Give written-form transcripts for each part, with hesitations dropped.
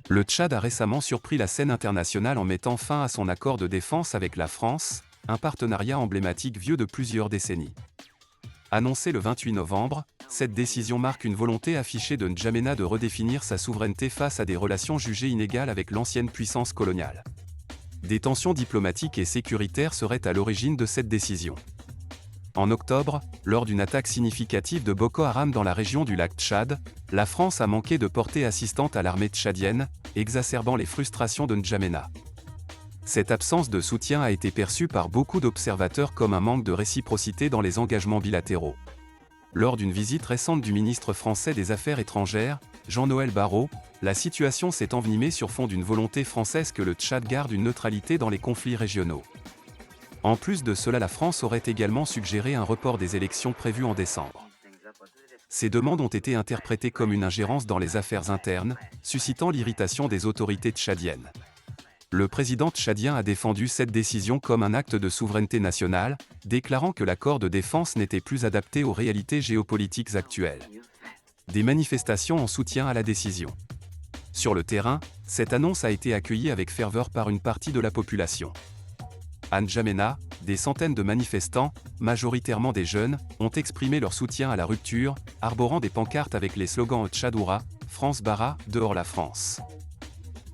Le Tchad a récemment surpris la scène internationale en mettant fin à son accord de défense avec la France, un partenariat emblématique vieux de plusieurs décennies. Annoncée le 28 novembre, cette décision marque une volonté affichée de N'Djamena de redéfinir sa souveraineté face à des relations jugées inégales avec l'ancienne puissance coloniale. Des tensions diplomatiques et sécuritaires seraient à l'origine de cette décision. En octobre, lors d'une attaque significative de Boko Haram dans la région du lac Tchad, la France a manqué de portée assistante à l'armée tchadienne, exacerbant les frustrations de N'Djamena. Cette absence de soutien a été perçue par beaucoup d'observateurs comme un manque de réciprocité dans les engagements bilatéraux. Lors d'une visite récente du ministre français des Affaires étrangères, Jean-Noël Barrot, la situation s'est envenimée sur fond d'une volonté française que le Tchad garde une neutralité dans les conflits régionaux. En plus de cela, la France aurait également suggéré un report des élections prévues en décembre. Ces demandes ont été interprétées comme une ingérence dans les affaires internes, suscitant l'irritation des autorités tchadiennes. Le président tchadien a défendu cette décision comme un acte de souveraineté nationale, déclarant que l'accord de défense n'était plus adapté aux réalités géopolitiques actuelles. Des manifestations en soutien à la décision. Sur le terrain, cette annonce a été accueillie avec ferveur par une partie de la population. À N'Djamena, des centaines de manifestants, majoritairement des jeunes, ont exprimé leur soutien à la rupture, arborant des pancartes avec les slogans Tchadoura, France Bara, dehors la France.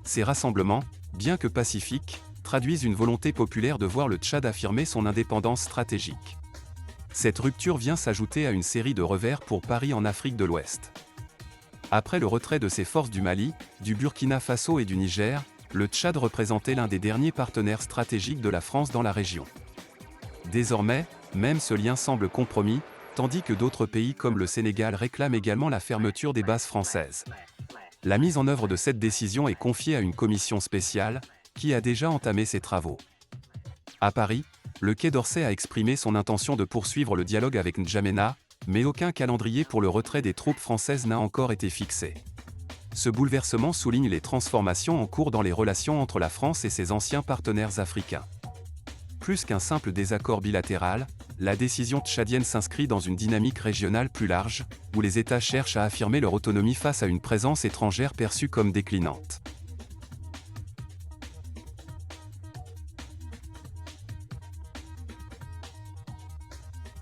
Ces rassemblements, bien que pacifiques, traduisent une volonté populaire de voir le Tchad affirmer son indépendance stratégique. Cette rupture vient s'ajouter à une série de revers pour Paris en Afrique de l'Ouest. Après le retrait de ses forces du Mali, du Burkina Faso et du Niger, le Tchad représentait l'un des derniers partenaires stratégiques de la France dans la région. Désormais, même ce lien semble compromis, tandis que d'autres pays comme le Sénégal réclament également la fermeture des bases françaises. La mise en œuvre de cette décision est confiée à une commission spéciale, qui a déjà entamé ses travaux. À Paris, le Quai d'Orsay a exprimé son intention de poursuivre le dialogue avec N'Djamena, mais aucun calendrier pour le retrait des troupes françaises n'a encore été fixé. Ce bouleversement souligne les transformations en cours dans les relations entre la France et ses anciens partenaires africains. Plus qu'un simple désaccord bilatéral, la décision tchadienne s'inscrit dans une dynamique régionale plus large, où les États cherchent à affirmer leur autonomie face à une présence étrangère perçue comme déclinante.